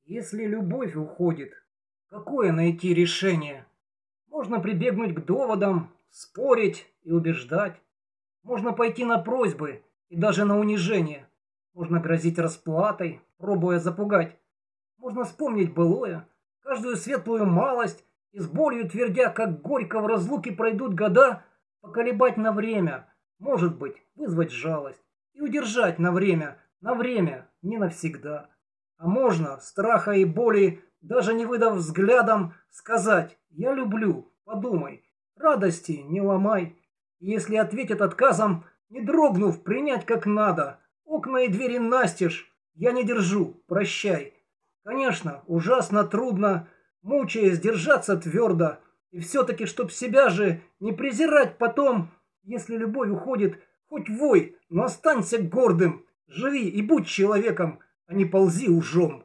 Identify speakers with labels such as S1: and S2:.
S1: Если любовь уходит, какое найти решение? Можно прибегнуть к доводам, спорить и убеждать. Можно пойти на просьбы и даже на унижение. Можно грозить расплатой, пробуя запугать. Можно вспомнить былое, каждую светлую малость и с болью твердя, как горько в разлуке пройдут года, поколебать на время, может быть, вызвать жалость и удержать на время, не навсегда. А можно, страха и боли, даже не выдав взглядом, сказать «я люблю, подумай, радости не ломай». И если ответят отказом, не дрогнув, принять как надо, окна и двери настежь, я не держу, прощай. Конечно, ужасно трудно, мучаясь, держаться твердо, и все-таки, чтоб себя же не презирать потом, если любовь уходит, хоть вой, но останься гордым, живи и будь человеком, а не ползи ужом.